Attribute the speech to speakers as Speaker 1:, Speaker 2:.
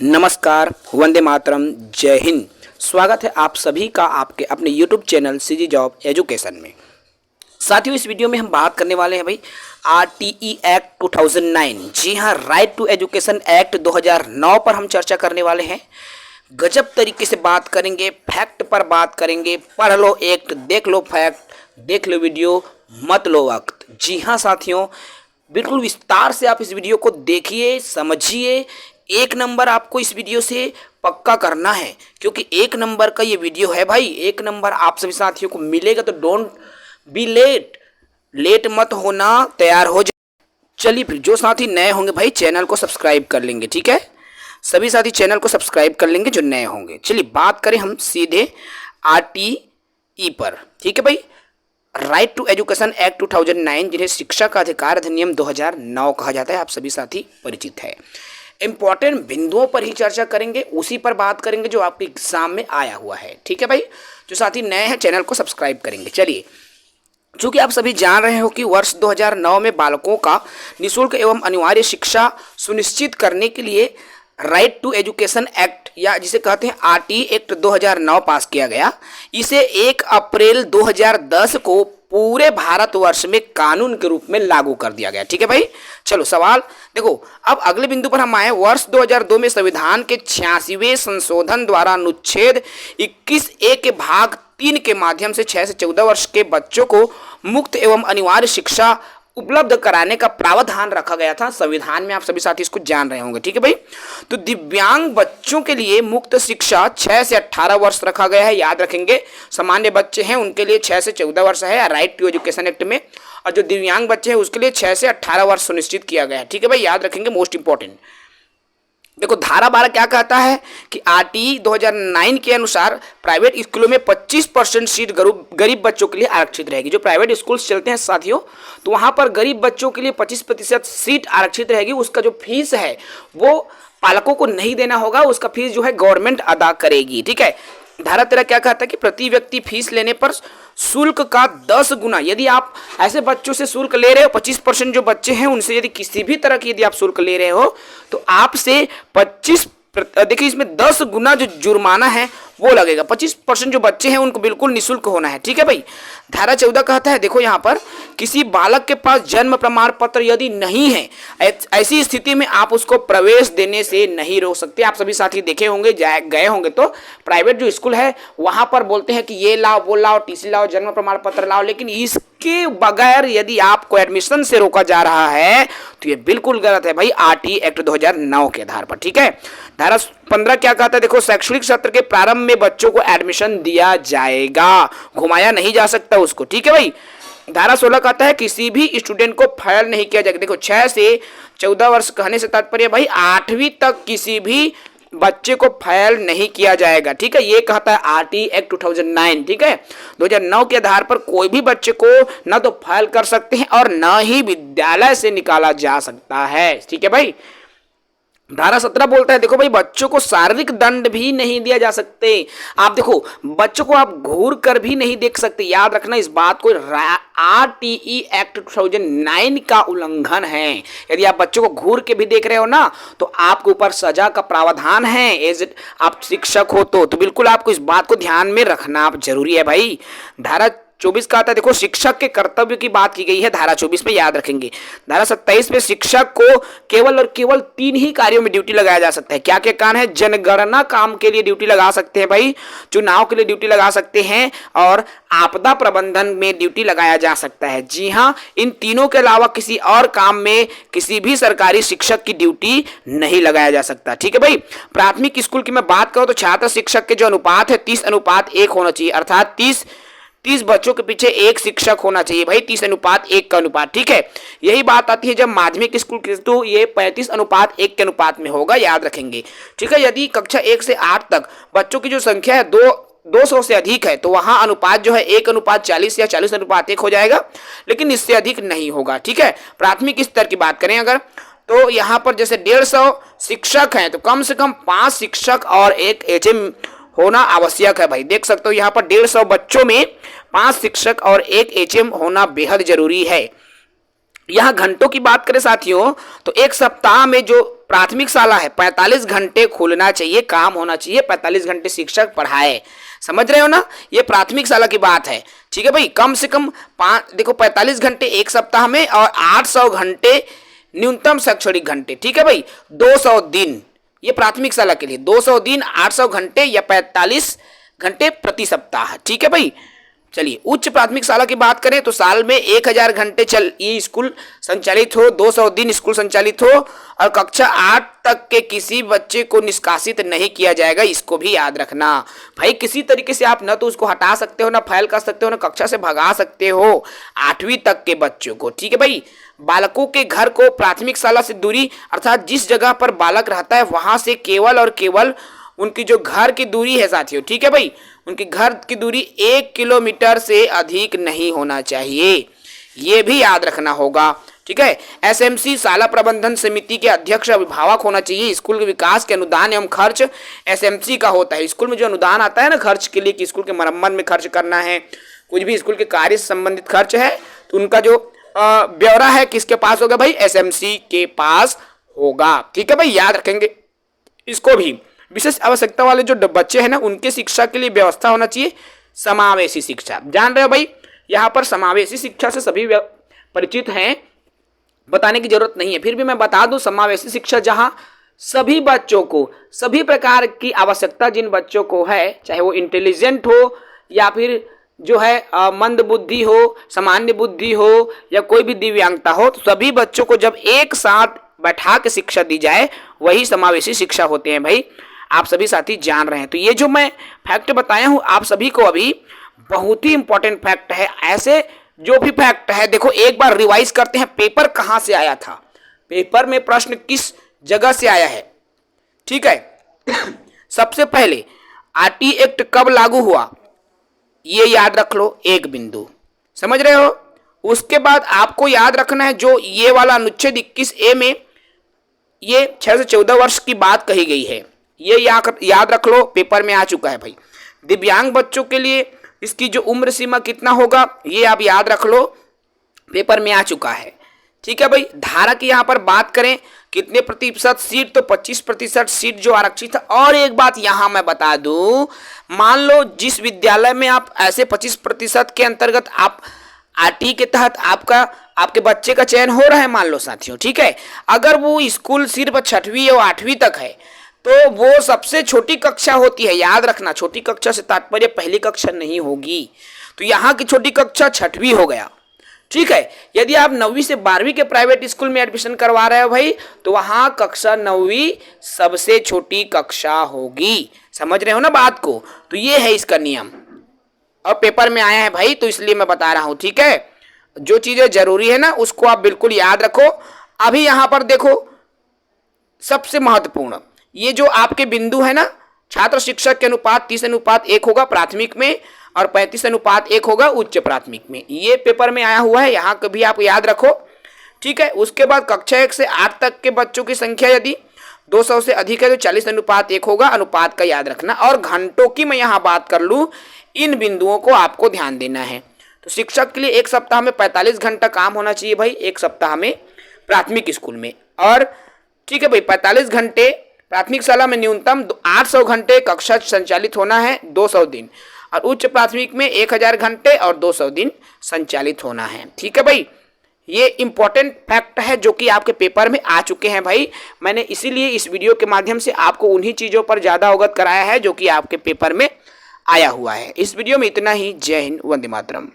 Speaker 1: नमस्कार, वंदे मातरम, जय हिंद। स्वागत है आप सभी का आपके अपने YouTube channel CG job education में। साथियों, इस वीडियो में हम बात करने वाले हैं भाई RTE एक्ट 2009। जी हाँ, राइट टू एजुकेशन एक्ट 2009 पर हम चर्चा करने वाले हैं। गजब तरीके से बात करेंगे, फैक्ट पर बात करेंगे। पढ़ लो एक्ट, देख लो फैक्ट, देख लो वीडियो, मत लो वक्त। जी हाँ साथियों, बिल्कुल विस्तार से आप इस वीडियो को देखिए, समझिए। एक नंबर आपको इस वीडियो से पक्का करना है, क्योंकि एक नंबर का ये वीडियो है भाई। एक नंबर आप सभी साथियों को मिलेगा, तो डोंट बी लेट मत होना, तैयार हो जाए। चलिए फिर, जो साथी नए होंगे भाई चैनल को सब्सक्राइब कर लेंगे, ठीक है। सभी साथी चैनल को सब्सक्राइब कर लेंगे जो नए होंगे। चलिए बात करें हम सीधे RTE पर, ठीक है भाई। राइट टू एजुकेशन एक्ट 2009, जिन्हें शिक्षा का अधिकार अधिनियम 2009 कहा जाता है, आप सभी साथी परिचित है। इंपॉर्टेंट बिंदुओं पर ही चर्चा करेंगे, उसी पर बात करेंगे जो आपके एग्जाम में आया हुआ है, ठीक है भाई। जो साथी नए हैं चैनल को सब्सक्राइब करेंगे। चलिए, चूंकि आप सभी जान रहे हो कि वर्ष 2009 में बालकों का निःशुल्क एवं अनिवार्य शिक्षा सुनिश्चित करने के लिए राइट टू एजुकेशन एक्ट, या जिसे कहते हैं RTE एक्ट 2009 पास किया गया। इसे 1 अप्रैल 2010 को पूरे भारतवर्ष में कानून के रूप में लागू कर दिया गया, ठीक है भाई। चलो सवाल देखो, अब अगले बिंदु पर हम आए। वर्ष 2002 में संविधान के 86वें संशोधन द्वारा अनुच्छेद 21A के भाग 3 के माध्यम से 6 से 14 वर्ष के बच्चों को मुफ्त एवं अनिवार्य शिक्षा उपलब्ध कराने का प्रावधान रखा गया था संविधान में। आप सभी साथी इसको जान रहे होंगे, ठीक है भाई। तो दिव्यांग बच्चों के लिए मुफ्त शिक्षा 6 से 18 वर्ष रखा गया है, याद रखेंगे। सामान्य बच्चे हैं उनके लिए 6 से 14 वर्ष है राइट टू एजुकेशन एक्ट में, और जो दिव्यांग बच्चे हैं उसके लिए 6 से 18 वर्ष सुनिश्चित किया गया है, ठीक है भाई, याद रखेंगे, मोस्ट इंपॉर्टेंट। देखो धारा 12 क्या कहता है कि RTE 2009 के अनुसार प्राइवेट स्कूलों में 25% सीट गरीब बच्चों के लिए आरक्षित रहेगी। जो प्राइवेट स्कूल्स चलते हैं साथियों, तो वहां पर गरीब बच्चों के लिए 25% सीट आरक्षित रहेगी। उसका जो फीस है वो पालकों को नहीं देना होगा, उसका फीस जो है गवर्नमेंट अदा करेगी, ठीक है। धारा 13 क्या कहता है कि प्रति व्यक्ति फीस लेने पर शुल्क का 10 गुना, यदि आप ऐसे बच्चों से शुल्क ले रहे हो, 25% जो बच्चे हैं उनसे यदि किसी भी तरह की यदि आप शुल्क ले रहे हो, तो आपसे 25, देखिए इसमें 10 गुना जो जुर्माना है वो लगेगा। 25% जो बच्चे हैं उनको बिल्कुल निःशुल्क होना है, ठीक है भाई। धारा 14 कहता है, देखो यहाँ पर, किसी बालक के पास जन्म प्रमाण पत्र यदि नहीं है, ऐसी स्थिति में आप उसको प्रवेश देने से नहीं रोक सकते। आप सभी साथी देखे होंगे, गए होंगे, तो प्राइवेट जो स्कूल है वहां पर बोलते हैं कि ये लाओ, वो लाओ, TC लाओ, जन्म प्रमाण पत्र लाओ, लेकिन इसके बगैर यदि आपको एडमिशन से रोका जा रहा है तो ये बिल्कुल गलत है भाई, RTE एक्ट 2009 के आधार पर, ठीक है। धारा 15 क्या कहता है, देखो शैक्षणिक सत्र के प्रारंभ में बच्चों को एडमिशन दिया जाएगा, घुमाया नहीं जा सकता उसको, ठीक है भाई। धारा 16 कहता है किसी भी स्टूडेंट को फायर नहीं किया जाएगा। देखो 6 से 14 वर्ष कहने से तात्पर्य भाई 8वीं तक किसी भी बच्चे को फायर नहीं किया जाएगा, ठीक है। ये कहता है RTE एक्ट 2009, ठीक है। 2009 के आधार पर कोई भी बच्चे को न तो फायर कर सकते हैं और न ही विद्यालय से निकाला जा सकता है, ठीक है भाई। धारा 17 बोलता है, देखो भाई बच्चों को शारीरिक दंड भी नहीं दिया जा सकते। आप देखो बच्चों को आप घूर कर भी नहीं देख सकते, याद रखना इस बात को। RTE एक्ट 2009 का उल्लंघन है। यदि आप बच्चों को घूर के भी देख रहे हो ना, तो आपके ऊपर सजा का प्रावधान है। एज आप शिक्षक हो तो बिल्कुल आपको इस बात को ध्यान में रखना जरूरी है भाई। धारा 24 का आता है, देखो शिक्षक के कर्तव्य की बात की गई है धारा 24 में, याद रखेंगे। धारा 27 में शिक्षक को केवल और केवल 3 ही कार्यों में ड्यूटी लगाया जा सकता है। क्या क्या काम है? जनगणना काम के लिए ड्यूटी लगा सकते हैं भाई, चुनाव के लिए ड्यूटी लगा सकते हैं, और आपदा प्रबंधन में ड्यूटी लगाया जा सकता है। जी हाँ, इन तीनों के अलावा किसी और काम में किसी भी सरकारी शिक्षक की ड्यूटी नहीं लगाया जा सकता, ठीक है भाई। प्राथमिक स्कूल की मैं बात करूं तो छात्र शिक्षक के जो अनुपात है 30:1 होना चाहिए, अर्थात 30 बच्चों के पीछे एक शिक्षक होना चाहिए भाई, 30:1 का अनुपात, ठीक है। यही बात आती है जब माध्यमिक स्कूल की, तो ये 35:1 के अनुपात में होगा, याद रखेंगे, ठीक है। यदि कक्षा 1 से 8 तक बच्चों की जो संख्या है 200 से अधिक है, तो वहां अनुपात जो है 1:40 या 40:1 हो जाएगा, लेकिन इससे अधिक नहीं होगा, ठीक है। प्राथमिक स्तर की बात करें अगर, तो यहाँ पर जैसे 150 शिक्षक हैं, तो कम से कम 5 शिक्षक और 1 HM होना आवश्यक है भाई। देख सकते हो यहाँ पर 150 बच्चों में 5 शिक्षक और 1 HM होना बेहद जरूरी है। यहाँ घंटों की बात करें साथियों, तो एक सप्ताह में जो प्राथमिक शाला है 45 घंटे खुलना चाहिए, काम होना चाहिए, 45 घंटे शिक्षक पढ़ाए। समझ रहे हो ना, ये प्राथमिक शाला की बात है। ठीक है भाई, कम से कम देखो 45 घंटे एक सप्ताह में और 800 घंटे न्यूनतम शैक्षणिक घंटे। ठीक है भाई, 200 दिन, ये प्राथमिक शाला के लिए 200 दिन, 800 घंटे या 45 घंटे प्रति सप्ताह। ठीक है भाई, चलिए उच्च प्राथमिक शाला की बात करें तो साल में 1000 घंटे ये स्कूल संचालित हो, 200 दिन स्कूल संचालित हो और कक्षा 8 तक के किसी बच्चे को निष्कासित नहीं किया जाएगा। इसको भी याद रखना भाई। किसी तरीके से आप न तो उसको हटा सकते हो, ना फाइल कर सकते हो, ना कक्षा से भगा सकते हो 8वीं तक के बच्चों को। ठीक है भाई, बालकों के घर को प्राथमिक शाला से दूरी अर्थात जिस जगह पर बालक रहता है वहां से केवल और केवल उनकी जो घर की दूरी है साथियों, ठीक है भाई, उनकी घर की दूरी 1 किलोमीटर से अधिक नहीं होना चाहिए, ये भी याद रखना होगा। ठीक है, एसएमसी शाला प्रबंधन समिति के अध्यक्ष अभिभावक होना चाहिए। स्कूल के विकास के अनुदान एवं खर्च एसएमसी का होता है। स्कूल में जो अनुदान आता है ना खर्च के लिए कि स्कूल के मरम्मत में खर्च करना है, कुछ भी स्कूल के कार्य से संबंधित खर्च है, तो उनका जो ब्यौरा है किसके पास होगा भाई, एसएमसी के पास होगा। ठीक है भाई, याद रखेंगे इसको भी। विशेष आवश्यकता वाले जो बच्चे हैं ना उनके शिक्षा के लिए व्यवस्था होना चाहिए समावेशी शिक्षा। जान रहे हो भाई, यहाँ पर समावेशी शिक्षा से सभी परिचित हैं, बताने की जरूरत नहीं है, फिर भी मैं बता दूं समावेशी शिक्षा जहां सभी बच्चों को सभी प्रकार की आवश्यकता जिन बच्चों को है, चाहे वो इंटेलिजेंट हो या फिर जो है मंद बुद्धि हो, सामान्य बुद्धि हो या कोई भी दिव्यांगता हो, तो सभी बच्चों को जब एक साथ बैठा के शिक्षा दी जाए वही समावेशी शिक्षा होते हैं भाई। आप सभी साथी जान रहे हैं। तो ये जो मैं फैक्ट बताया हूं आप सभी को अभी बहुत ही इंपॉर्टेंट फैक्ट है। ऐसे जो भी फैक्ट है देखो एक बार रिवाइज करते हैं, पेपर कहां से आया था, पेपर में प्रश्न किस जगह से आया है। ठीक है सबसे पहले आरटी एक्ट कब लागू हुआ ये याद रख लो, एक बिंदु, समझ रहे हो। उसके बाद आपको याद रखना है जो ये वाला अनुच्छेद 21A में ये 6 से 14 वर्ष की बात कही गई है, ये याद रख लो, पेपर में आ चुका है भाई। दिव्यांग बच्चों के लिए इसकी जो उम्र सीमा कितना होगा ये आप याद रख लो, पेपर में आ चुका है। ठीक है भाई, धारा की यहाँ पर बात करें कितने प्रतिशत सीट, तो 25% सीट जो आरक्षित है। और एक बात यहाँ मैं बता दूं, मान लो जिस विद्यालय में आप ऐसे 25% के अंतर्गत आप आरटी के तहत आपके बच्चे का चयन हो रहा है, मान लो साथियों, ठीक है, अगर वो स्कूल सिर्फ 6वीं या 8वीं तक है तो वो सबसे छोटी कक्षा होती है। याद रखना, छोटी कक्षा से तात्पर्य पहली कक्षा नहीं होगी, तो यहाँ की छोटी कक्षा 6वीं हो गया। ठीक है, यदि आप 9वीं से 12वीं के प्राइवेट स्कूल में एडमिशन करवा रहे हो भाई तो वहां कक्षा 9वीं सबसे छोटी कक्षा होगी। समझ रहे हो ना बात को, तो ये है इसका नियम और पेपर में आया है भाई, तो इसलिए मैं बता रहा हूं। ठीक है, जो चीजें जरूरी है ना उसको आप बिल्कुल याद रखो। अभी यहां पर देखो सबसे महत्वपूर्ण ये जो आपके बिंदु है ना, छात्र शिक्षक के अनुपात 30:1 होगा प्राथमिक में और 35:1 होगा उच्च प्राथमिक में, ये पेपर में आया हुआ है, यहाँ कभी आप याद रखो। ठीक है, उसके बाद कक्षा 1 से 8 तक के बच्चों की संख्या यदि 200 से अधिक है तो 40:1 होगा, अनुपात का याद रखना। और घंटों की मैं यहाँ बात कर लूँ, इन बिंदुओं को आपको ध्यान देना है। तो शिक्षक के लिए एक सप्ताह में 45 घंटा काम होना चाहिए भाई, एक सप्ताह में प्राथमिक स्कूल में। और ठीक है भाई, 45 घंटे प्राथमिक शाला में न्यूनतम 800 घंटे कक्षा संचालित होना है, 200 दिन, और उच्च प्राथमिक में 1000 घंटे और 200 दिन संचालित होना है। ठीक है भाई, ये इंपॉर्टेंट फैक्ट है जो कि आपके पेपर में आ चुके हैं भाई। मैंने इसीलिए इस वीडियो के माध्यम से आपको उन्हीं चीज़ों पर ज़्यादा अवगत कराया है जो कि आपके पेपर में आया हुआ है। इस वीडियो में इतना ही। जय हिंद, वंदे मातरम।